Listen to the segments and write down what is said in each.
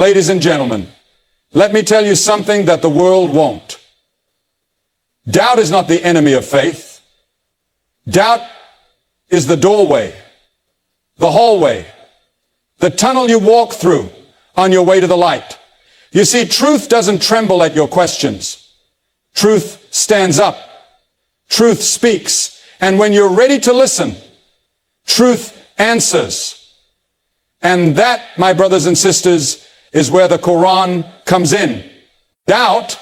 Ladies and gentlemen, let me tell you something that the world won't. Doubt is not the enemy of faith. Doubt is the doorway, the hallway, the tunnel you walk through on your way to the light. You see, truth doesn't tremble at your questions. Truth stands up. Truth speaks. And when you're ready to listen, truth answers. And that, my brothers and sisters, is where the Quran comes in. Doubt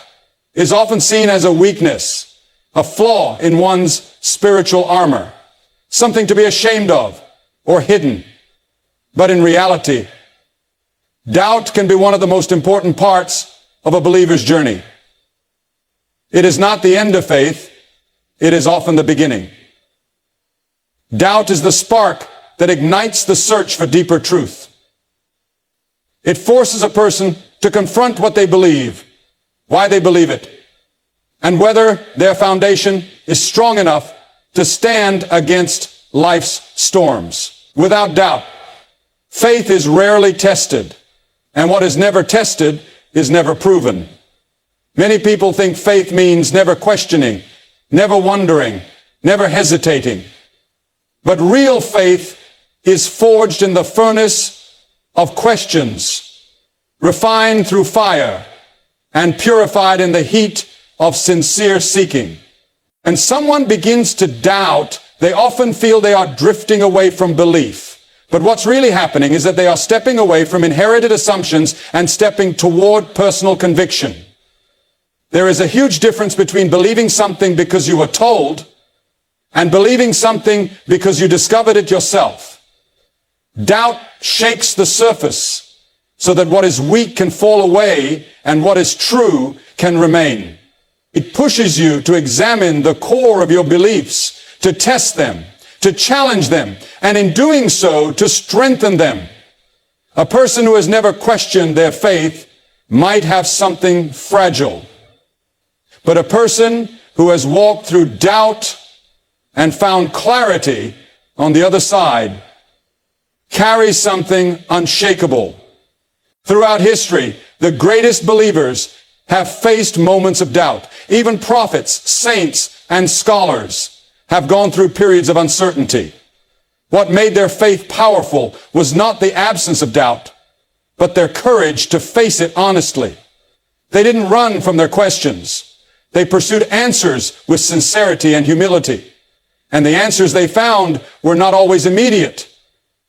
is often seen as a weakness, a flaw in one's spiritual armor, something to be ashamed of or hidden. But in reality, doubt can be one of the most important parts of a believer's journey. It is not the end of faith, it is often the beginning. Doubt is the spark that ignites the search for deeper truth. It forces a person to confront what they believe, why they believe it, and whether their foundation is strong enough to stand against life's storms. Without doubt, faith is rarely tested, and what is never tested is never proven. Many people think faith means never questioning, never wondering, never hesitating. But real faith is forged in the furnace of questions, refined through fire, and purified in the heat of sincere seeking. And someone begins to doubt, they often feel they are drifting away from belief. But what's really happening is that they are stepping away from inherited assumptions and stepping toward personal conviction. There is a huge difference between believing something because you were told and believing something because you discovered it yourself. Doubt shakes the surface so that what is weak can fall away and what is true can remain. It pushes you to examine the core of your beliefs, to test them, to challenge them, and in doing so, to strengthen them. A person who has never questioned their faith might have something fragile. But a person who has walked through doubt and found clarity on the other side carries something unshakable. Throughout history, the greatest believers have faced moments of doubt. Even prophets, saints, and scholars have gone through periods of uncertainty. What made their faith powerful was not the absence of doubt, but their courage to face it honestly. They didn't run from their questions. They pursued answers with sincerity and humility. And the answers they found were not always immediate.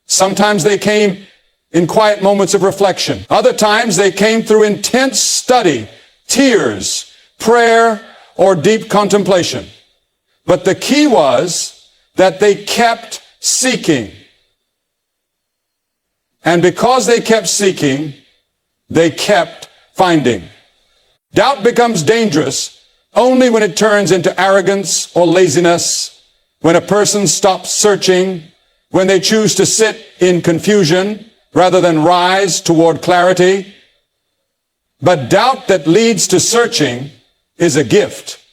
Sometimes they came in quiet moments of reflection. Other times they came through intense study, tears, prayer, or deep contemplation. But the key was that they kept seeking. And because they kept seeking, they kept finding. Doubt becomes dangerous only when it turns into arrogance or laziness, when a person stops searching, when they choose to sit in confusion rather than rise toward clarity. But doubt that leads to searching is a gift.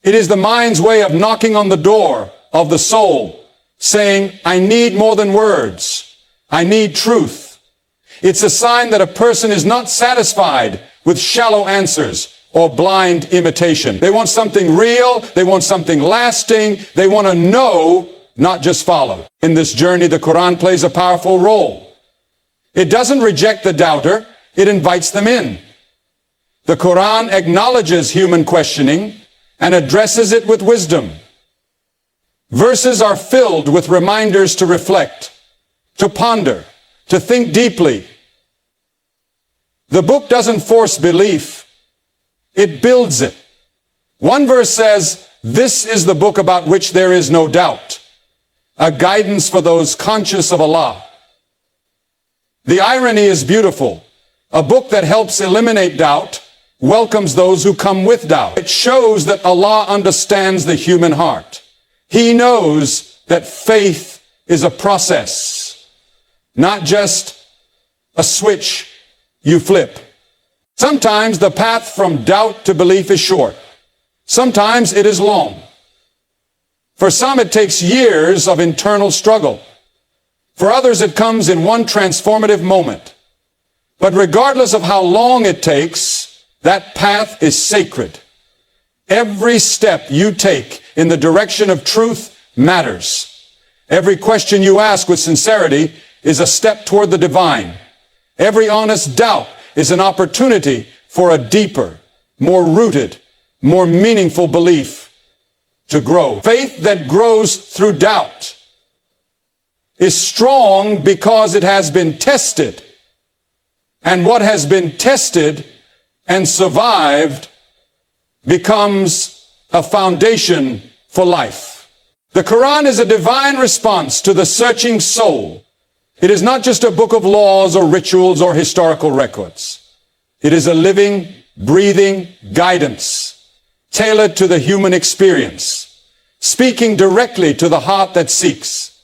It is the mind's way of knocking on the door of the soul, saying, I need more than words. I need truth. It's a sign that a person is not satisfied with shallow answers or blind imitation. They want something real. They want something lasting. They want to know, not just follow. In this journey, the Quran plays a powerful role. It doesn't reject the doubter. It invites them in. The Quran acknowledges human questioning and addresses it with wisdom. Verses are filled with reminders to reflect, to ponder, to think deeply. The book doesn't force belief. It builds it. One verse says, this is the book about which there is no doubt, a guidance for those conscious of Allah. The irony is beautiful. A book that helps eliminate doubt welcomes those who come with doubt. It shows that Allah understands the human heart. He knows that faith is a process, not just a switch you flip. Sometimes the path from doubt to belief is short. Sometimes it is long. For some, it takes years of internal struggle. For others, it comes in one transformative moment. But regardless of how long it takes, that path is sacred. Every step you take in the direction of truth matters. Every question you ask with sincerity is a step toward the divine. Every honest doubt is an opportunity for a deeper, more rooted, more meaningful belief to grow. Faith that grows through doubt is strong because it has been tested. And what has been tested and survived becomes a foundation for life. The Quran is a divine response to the searching soul. It is not just a book of laws or rituals or historical records. It is a living, breathing guidance, tailored to the human experience, speaking directly to the heart that seeks,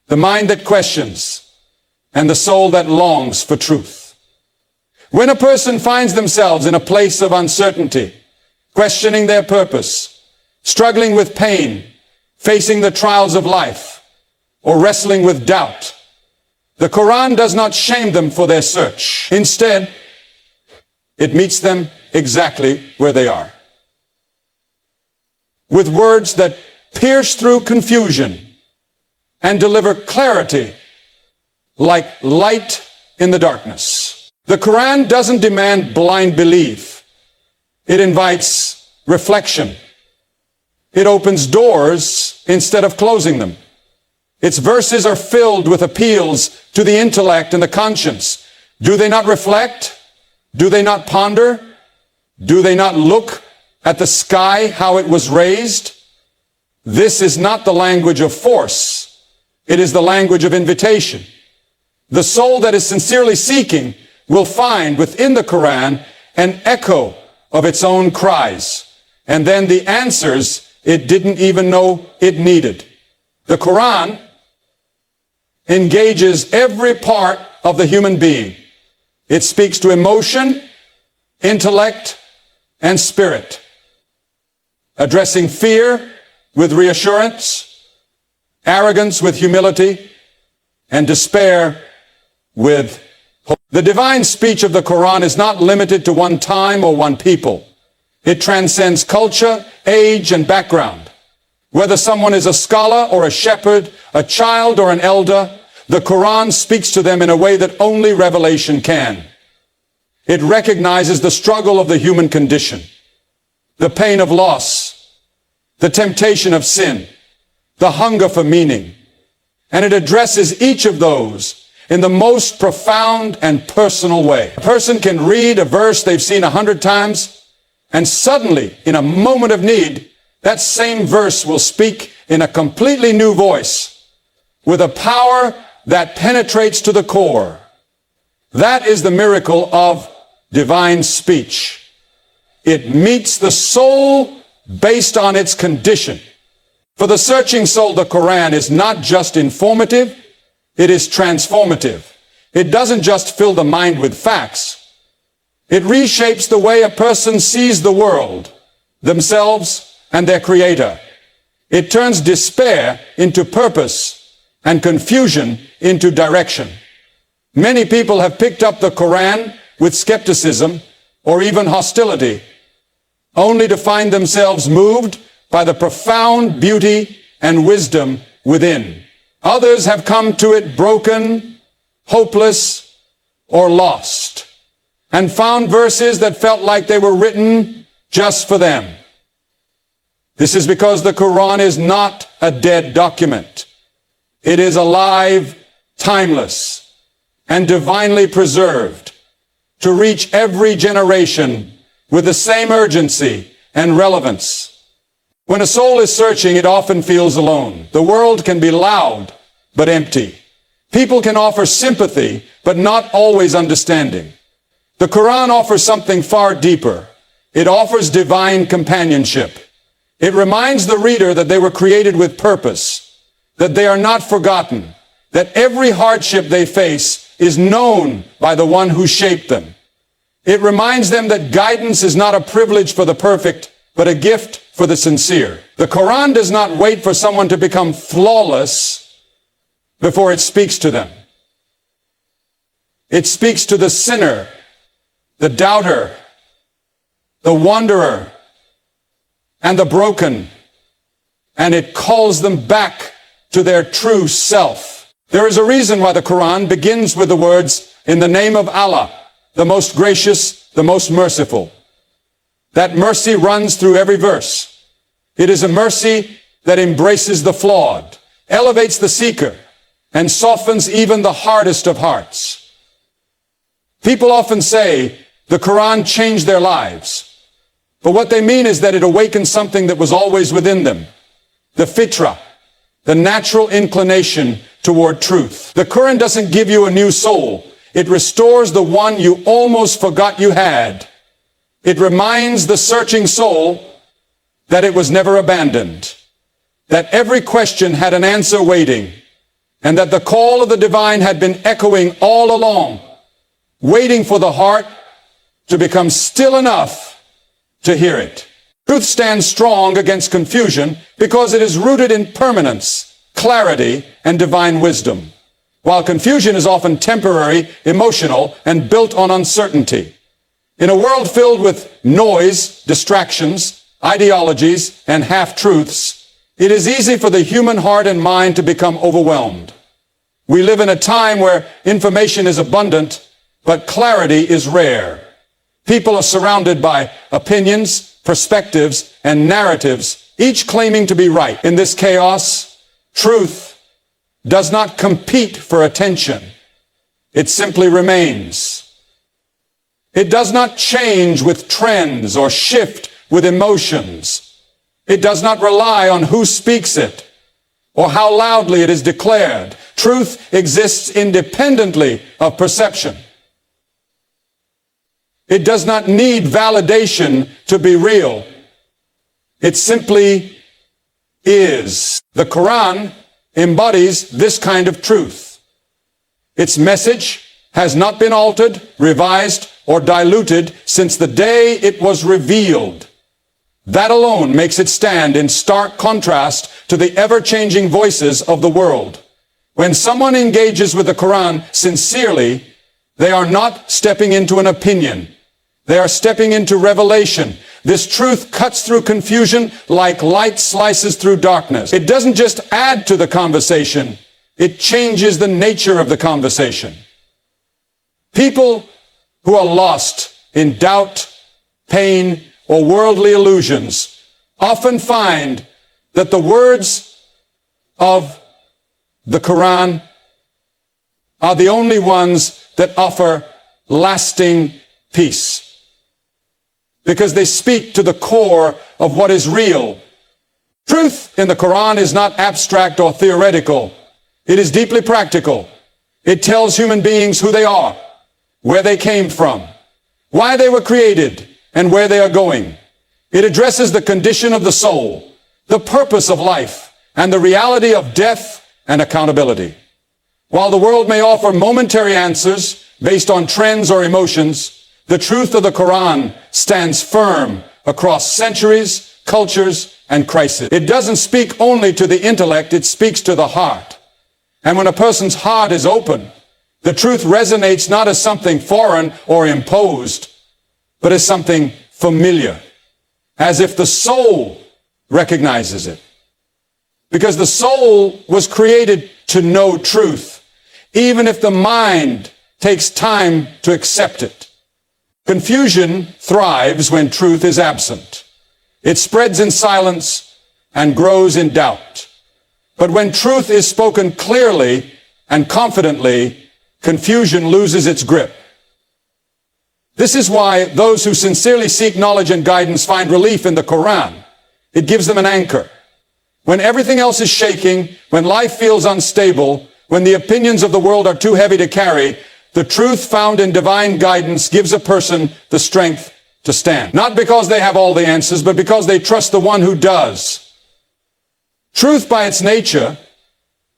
the mind that questions, and the soul that longs for truth. When a person finds themselves in a place of uncertainty, questioning their purpose, struggling with pain, facing the trials of life, or wrestling with doubt, the Quran does not shame them for their search. Instead, it meets them exactly where they are, with words that pierce through confusion and deliver clarity like light in the darkness. The Quran doesn't demand blind belief. It invites reflection. It opens doors instead of closing them. Its verses are filled with appeals to the intellect and the conscience. Do they not reflect? Do they not ponder? Do they not look at the sky, how it was raised? This is not the language of force. It is the language of invitation. The soul that is sincerely seeking will find within the Quran an echo of its own cries, and then the answers it didn't even know it needed. The Quran engages every part of the human being. It speaks to emotion, intellect, and spirit, addressing fear with reassurance, arrogance with humility, and despair with hope. The divine speech of the Quran is not limited to one time or one people. It transcends culture, age, and background. Whether someone is a scholar or a shepherd, a child or an elder, the Quran speaks to them in a way that only revelation can. It recognizes the struggle of the human condition, the pain of loss, the temptation of sin, the hunger for meaning, and it addresses each of those in the most profound and personal way. A person can read a verse they've seen 100 times, and suddenly, in a moment of need, that same verse will speak in a completely new voice, with a power that penetrates to the core. That is the miracle of divine speech. It meets the soul based on its condition. For the searching soul, the Quran is not just informative, it is transformative. It doesn't just fill the mind with facts. It reshapes the way a person sees the world, themselves, and their Creator. It turns despair into purpose and confusion into direction. Many people have picked up the Quran with skepticism or even hostility, only to find themselves moved by the profound beauty and wisdom within. Others have come to it broken, hopeless, or lost, and found verses that felt like they were written just for them. This is because the Quran is not a dead document. It is alive, timeless, and divinely preserved to reach every generation with the same urgency and relevance. When a soul is searching, it often feels alone. The world can be loud, but empty. People can offer sympathy, but not always understanding. The Quran offers something far deeper. It offers divine companionship. It reminds the reader that they were created with purpose, that they are not forgotten, that every hardship they face is known by the one who shaped them. It reminds them that guidance is not a privilege for the perfect, but a gift for the sincere. The Quran does not wait for someone to become flawless before it speaks to them. It speaks to the sinner, the doubter, the wanderer, and the broken, and it calls them back to their true self. There is a reason why the Quran begins with the words, "In the name of Allah, the most gracious, the most merciful." That mercy runs through every verse. It is a mercy that embraces the flawed, elevates the seeker, and softens even the hardest of hearts. People often say the Quran changed their lives, but what they mean is that it awakened something that was always within them, the fitra, the natural inclination toward truth. The Quran doesn't give you a new soul. It restores the one you almost forgot you had. It reminds the searching soul that it was never abandoned, that every question had an answer waiting, and that the call of the divine had been echoing all along, waiting for the heart to become still enough to hear it. Truth stands strong against confusion because it is rooted in permanence, clarity, and divine wisdom, while confusion is often temporary, emotional, and built on uncertainty. In a world filled with noise, distractions, ideologies, and half-truths, it is easy for the human heart and mind to become overwhelmed. We live in a time where information is abundant, but clarity is rare. People are surrounded by opinions, perspectives, and narratives, each claiming to be right. In this chaos, truth does not compete for attention. It simply remains. It does not change with trends or shift with emotions. It does not rely on who speaks it or how loudly it is declared. Truth exists independently of perception. It does not need validation to be real. It simply is. The Quran embodies this kind of truth. Its message has not been altered, revised, or diluted since the day it was revealed. That alone makes it stand in stark contrast to the ever-changing voices of the world. When someone engages with the Quran sincerely, they are not stepping into an opinion. They are stepping into revelation. This truth cuts through confusion like light slices through darkness. It doesn't just add to the conversation, it changes the nature of the conversation. People who are lost in doubt, pain, or worldly illusions often find that the words of the Quran are the only ones that offer lasting peace, because they speak to the core of what is real. Truth in the Quran is not abstract or theoretical. It is deeply practical. It tells human beings who they are, where they came from, why they were created, and where they are going. It addresses the condition of the soul, the purpose of life, and the reality of death and accountability. While the world may offer momentary answers based on trends or emotions, the truth of the Quran stands firm across centuries, cultures, and crises. It doesn't speak only to the intellect, it speaks to the heart. And when a person's heart is open, the truth resonates not as something foreign or imposed, but as something familiar, as if the soul recognizes it. Because the soul was created to know truth, even if the mind takes time to accept it. Confusion thrives when truth is absent. It spreads in silence and grows in doubt. But when truth is spoken clearly and confidently, confusion loses its grip. This is why those who sincerely seek knowledge and guidance find relief in the Quran. It gives them an anchor. When everything else is shaking, when life feels unstable, when the opinions of the world are too heavy to carry, the truth found in divine guidance gives a person the strength to stand. Not because they have all the answers, but because they trust the one who does. Truth by its nature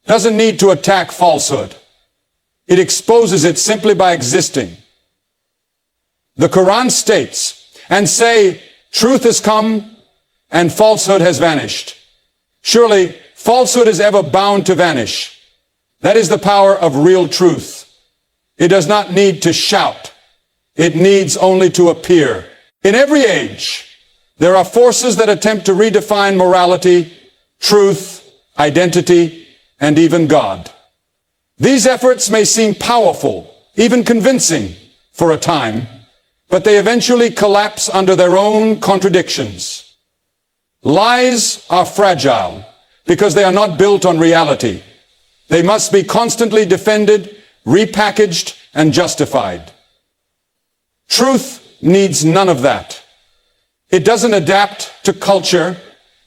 doesn't need to attack falsehood. It exposes it simply by existing. The Quran states, and say, truth has come and falsehood has vanished. Surely falsehood is ever bound to vanish. That is the power of real truth. It does not need to shout. It needs only to appear. In every age, there are forces that attempt to redefine morality, truth, identity, and even God. These efforts may seem powerful, even convincing for a time, but they eventually collapse under their own contradictions. Lies are fragile because they are not built on reality. They must be constantly defended, repackaged, and justified. Truth needs none of that. It doesn't adapt to culture.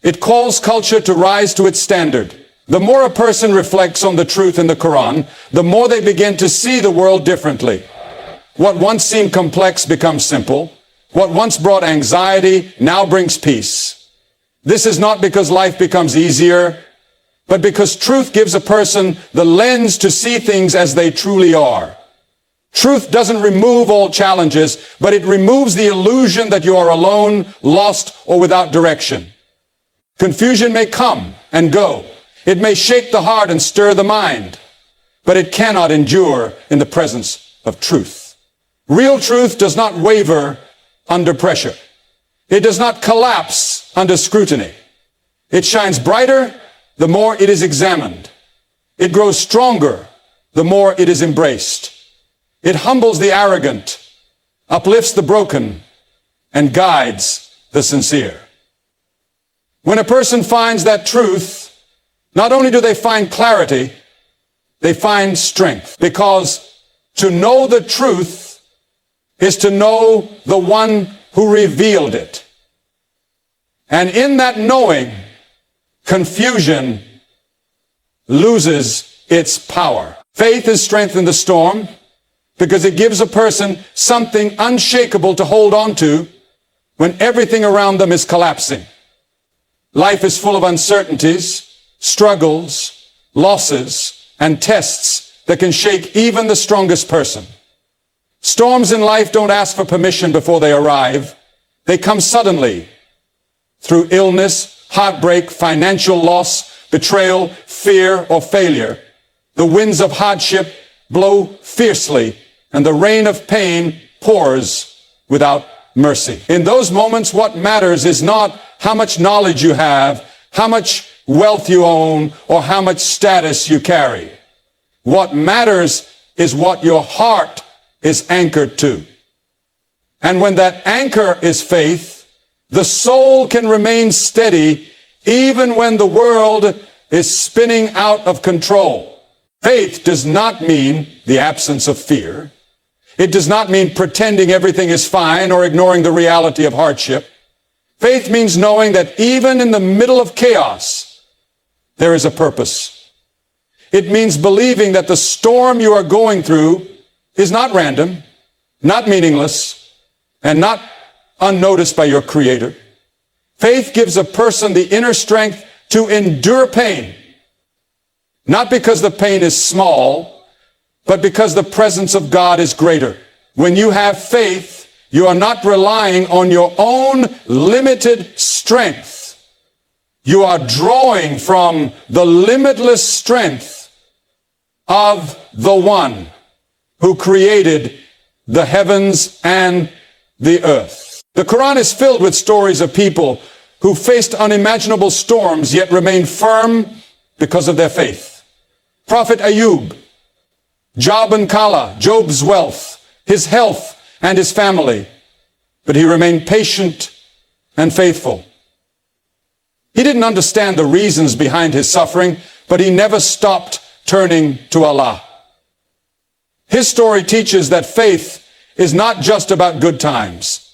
It calls culture to rise to its standard. The more a person reflects on the truth in the Quran, the more they begin to see the world differently. What once seemed complex becomes simple. What once brought anxiety now brings peace. This is not because life becomes easier, but because truth gives a person the lens to see things as they truly are. Truth doesn't remove all challenges, but it removes the illusion that you are alone, lost, or without direction. Confusion may come and go. It may shake the heart and stir the mind, but it cannot endure in the presence of truth. Real truth does not waver under pressure. It does not collapse under scrutiny. It shines brighter the more it is examined. It grows stronger the more it is embraced. It humbles the arrogant, uplifts the broken, and guides the sincere. When a person finds that truth, not only do they find clarity, they find strength. Because to know the truth is to know the one who revealed it. And in that knowing, confusion loses its power. Faith is strength in the storm because it gives a person something unshakable to hold on to when everything around them is collapsing. Life is full of uncertainties, struggles, losses, and tests that can shake even the strongest person. Storms in life don't ask for permission before they arrive. They come suddenly through illness, heartbreak, financial loss, betrayal, fear, or failure. The winds of hardship blow fiercely, and the rain of pain pours without mercy. In those moments, what matters is not how much knowledge you have, how much wealth you own, or how much status you carry. What matters is what your heart is anchored to. And when that anchor is faith, the soul can remain steady even when the world is spinning out of control. Faith does not mean the absence of fear. It does not mean pretending everything is fine or ignoring the reality of hardship. Faith means knowing that even in the middle of chaos, there is a purpose. It means believing that the storm you are going through is not random, not meaningless, and not unnoticed by your Creator. Faith gives a person the inner strength to endure pain, not because the pain is small, but because the presence of God is greater. When you have faith, you are not relying on your own limited strength. You are drawing from the limitless strength of the one who created the heavens and the earth. The Quran is filled with stories of people who faced unimaginable storms yet remained firm because of their faith. Prophet Ayub, Job and Kala, Job's wealth, his health, and his family, but he remained patient and faithful. He didn't understand the reasons behind his suffering, but he never stopped turning to Allah. His story teaches that faith is not just about good times.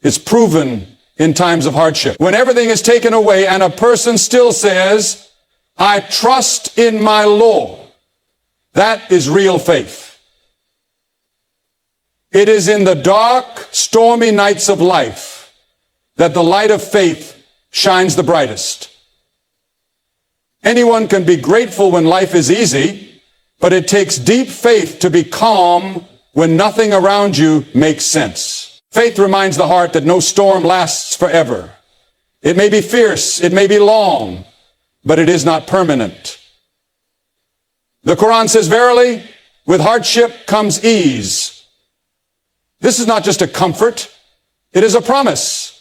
It's proven in times of hardship. When everything is taken away and a person still says, I trust in my Lord, that is real faith. It is in the dark, stormy nights of life that the light of faith shines the brightest. Anyone can be grateful when life is easy, but it takes deep faith to be calm when nothing around you makes sense. Faith reminds the heart that no storm lasts forever. It may be fierce, it may be long, but it is not permanent. The Quran says, verily, With hardship comes ease. This is not just a comfort, it is a promise.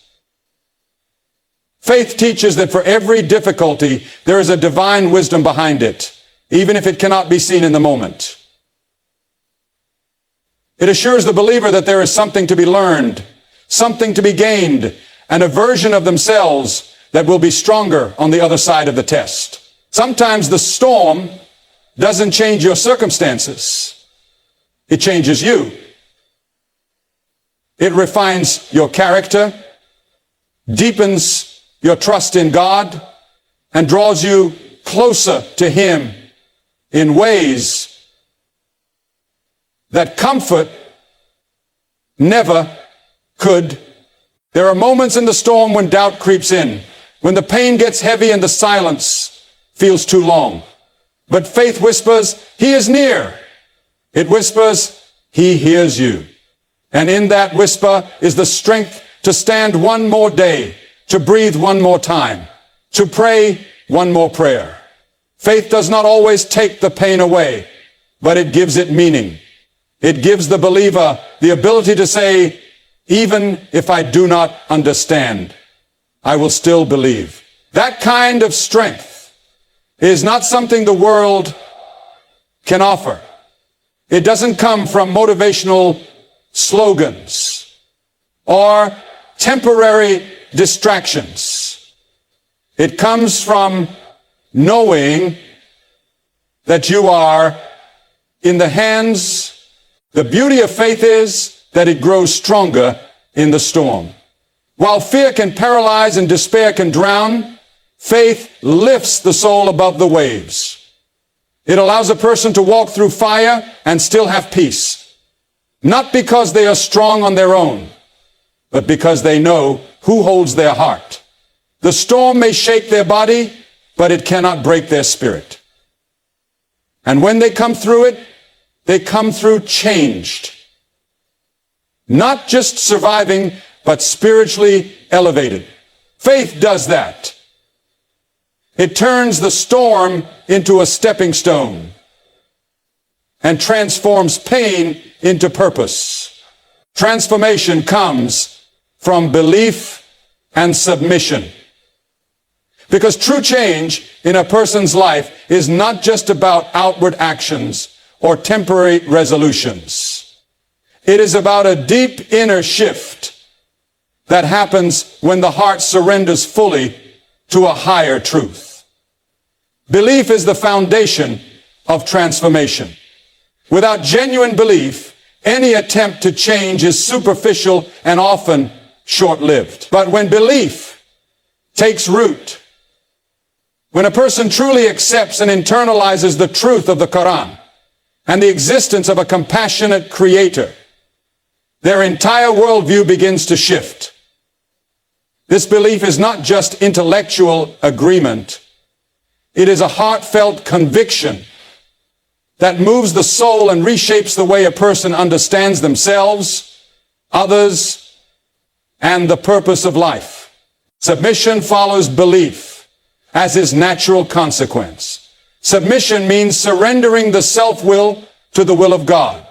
Faith teaches that for every difficulty, there is a divine wisdom behind it, even if it cannot be seen in the moment. It assures the believer that there is something to be learned, something to be gained, and a version of themselves that will be stronger on the other side of the test. Sometimes the storm doesn't change your circumstances. It changes you. It refines your character, deepens your trust in God, and draws you closer to Him in ways that comfort never could. There are moments in the storm when doubt creeps in, when the pain gets heavy and the silence feels too long. But faith whispers, He is near. It whispers, He hears you. And in that whisper is the strength to stand one more day, to breathe one more time, to pray one more prayer. Faith does not always take the pain away, but it gives it meaning. It gives the believer the ability to say, even if I do not understand, I will still believe. That kind of strength is not something the world can offer. It doesn't come from motivational slogans or temporary distractions. It comes from knowing that you are in the hands. The beauty of faith is that it grows stronger in the storm. While fear can paralyze and despair can drown, faith lifts the soul above the waves. It allows a person to walk through fire and still have peace. Not because they are strong on their own, but because they know who holds their heart. The storm may shake their body, but it cannot break their spirit. And when they come through it, they come through changed. Not just surviving, but spiritually elevated. Faith does that. It turns the storm into a stepping stone and transforms pain into purpose. Transformation comes from belief and submission. Because true change in a person's life is not just about outward actions or temporary resolutions. It is about a deep inner shift that happens when the heart surrenders fully to a higher truth. Belief is the foundation of transformation. Without genuine belief, any attempt to change is superficial and often short-lived. But when belief takes root, when a person truly accepts and internalizes the truth of the Quran and the existence of a compassionate creator, their entire worldview begins to shift. This belief is not just intellectual agreement. It is a heartfelt conviction that moves the soul and reshapes the way a person understands themselves, others, and the purpose of life. Submission follows belief as its natural consequence. Submission means surrendering the self-will to the will of God.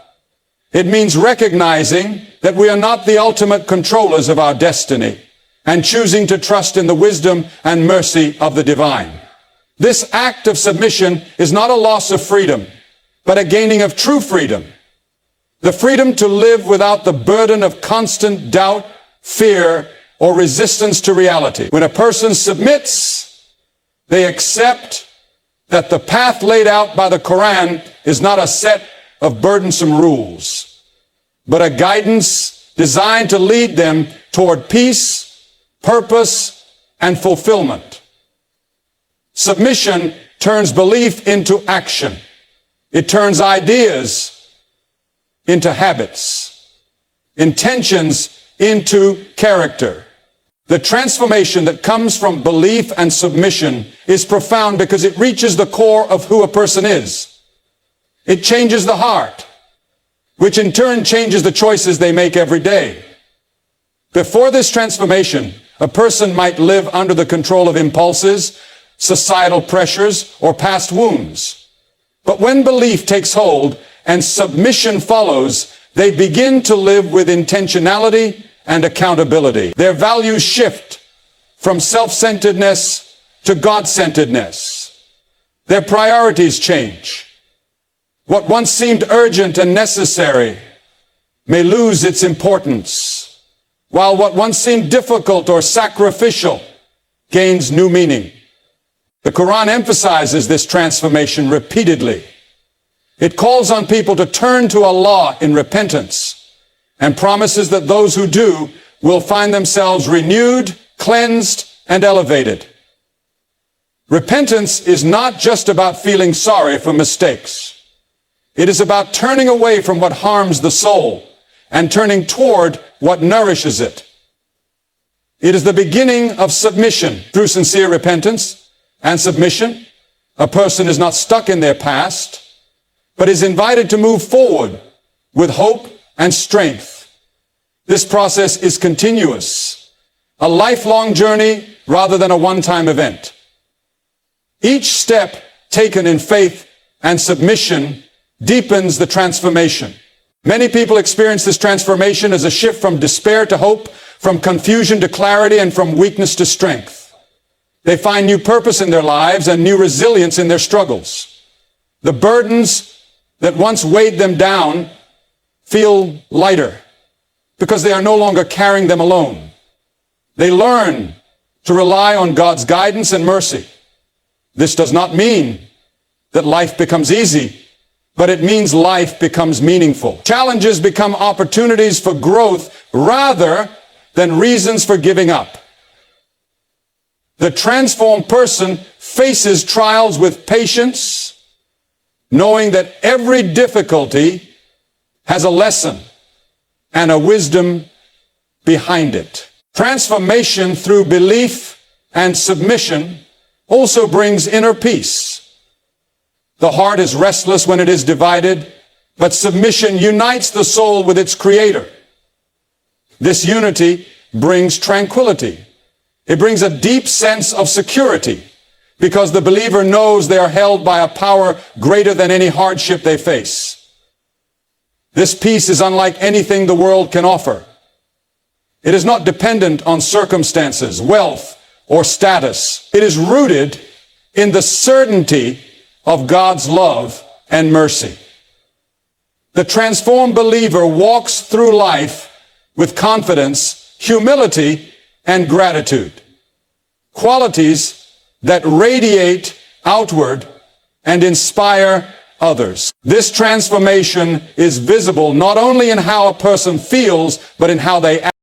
It means recognizing that we are not the ultimate controllers of our destiny and choosing to trust in the wisdom and mercy of the divine. This act of submission is not a loss of freedom, but a gaining of true freedom. The freedom to live without the burden of constant doubt, fear, or resistance to reality. When a person submits, they accept that the path laid out by the Quran is not a set of burdensome rules, but a guidance designed to lead them toward peace, purpose, and fulfillment. Submission turns belief into action. It turns ideas into habits, intentions into character. The transformation that comes from belief and submission is profound because it reaches the core of who a person is. It changes the heart, which in turn changes the choices they make every day. Before this transformation, a person might live under the control of impulses, societal pressures, or past wounds. But when belief takes hold and submission follows, they begin to live with intentionality and accountability. Their values shift from self-centeredness to God-centeredness. Their priorities change. What once seemed urgent and necessary may lose its importance, while what once seemed difficult or sacrificial gains new meaning. The Quran emphasizes this transformation repeatedly. It calls on people to turn to Allah in repentance and promises that those who do will find themselves renewed, cleansed, and elevated. Repentance is not just about feeling sorry for mistakes. It is about turning away from what harms the soul and turning toward what nourishes it. It is the beginning of submission. Through sincere repentance and submission, a person is not stuck in their past, but is invited to move forward with hope and strength. This process is continuous, a lifelong journey rather than a one-time event. Each step taken in faith and submission deepens the transformation. Many people experience this transformation as a shift from despair to hope, from confusion to clarity, and from weakness to strength. They find new purpose in their lives and new resilience in their struggles. The burdens that once weighed them down feel lighter because they are no longer carrying them alone. They learn to rely on God's guidance and mercy. This does not mean that life becomes easy, but it means life becomes meaningful. Challenges become opportunities for growth rather than reasons for giving up. The transformed person faces trials with patience, knowing that every difficulty has a lesson and a wisdom behind it. Transformation through belief and submission also brings inner peace. The heart is restless when it is divided, but submission unites the soul with its Creator. This unity brings tranquility. It brings a deep sense of security because the believer knows they are held by a power greater than any hardship they face. This peace is unlike anything the world can offer. It is not dependent on circumstances, wealth, or status. It is rooted in the certainty of God's love and mercy. The transformed believer walks through life with confidence, humility, and gratitude. Qualities that radiate outward and inspire others. This transformation is visible not only in how a person feels, but in how they act.